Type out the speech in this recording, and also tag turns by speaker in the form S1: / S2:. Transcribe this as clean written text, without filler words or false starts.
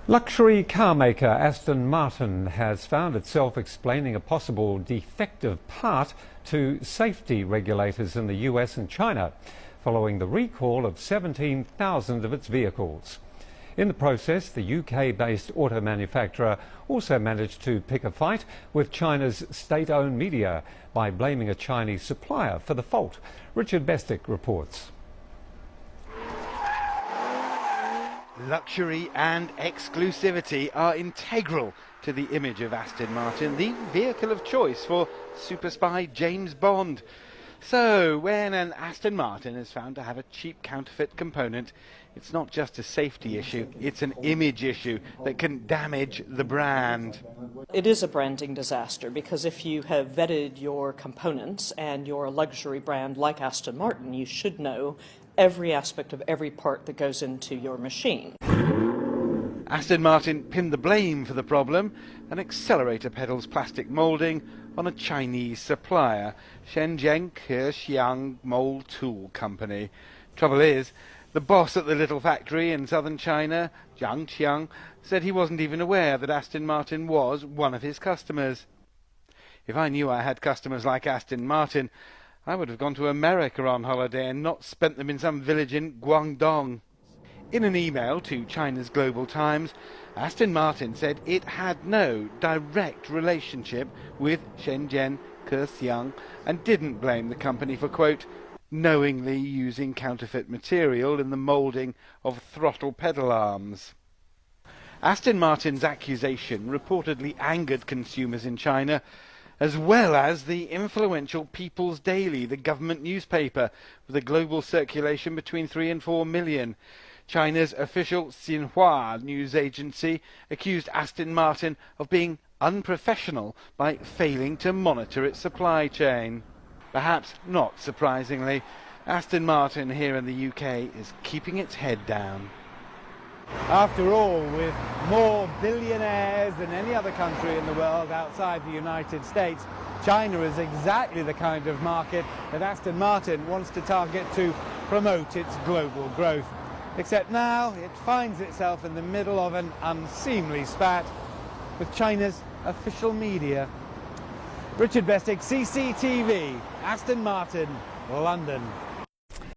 S1: Luxury car maker Aston Martin has found itself explaining a possible defective part to safety regulators in the US and China, following the recall of 17,000 of its vehicles. In the process, the UK-based auto manufacturer also managed to pick a fight with China's state-owned media by blaming a Chinese supplier for the fault. Richard Bestick reports.
S2: Luxury and exclusivity are integral to the image of Aston Martin, the vehicle of choice for super spy James Bond. So, when an Aston Martin is found to have a cheap counterfeit component, it's not just a safety issue, it's an image issue that can damage the brand.
S3: It is a branding disaster because if you have vetted your components and you're a luxury brand like Aston Martin, you should know every aspect of every part that goes into your machine.
S2: Aston Martin pinned the blame for the problem, an accelerator pedal's plastic moulding, on a Chinese supplier, Shenzhen Kexiang Mold Tool Company. Trouble is, the boss at the little factory in southern China, Jiang Qiang, said he wasn't even aware that Aston Martin was one of his customers. If I knew I had customers like Aston Martin, I would have gone to America on holiday and not spent them in some village in Guangdong. In an email to China's Global Times, Aston Martin said it had no direct relationship with Shenzhen Kexiang and didn't blame the company for, quote, knowingly using counterfeit material in the moulding of throttle pedal arms. Aston Martin's accusation reportedly angered consumers in China, as well as the influential People's Daily, the government newspaper, with a global circulation between 3 and 4 million. China's official Xinhua news agency accused Aston Martin of being unprofessional by failing to monitor its supply chain. Perhaps not surprisingly, Aston Martin here in the UK is keeping its head down.
S4: After all, with more billionaires than any other country in the world outside the United States, China is exactly the kind of market that Aston Martin wants to target to promote its global growth. Except now it finds itself in the middle of an unseemly spat with China's official media. Richard Bestick, CCTV, Aston Martin, London.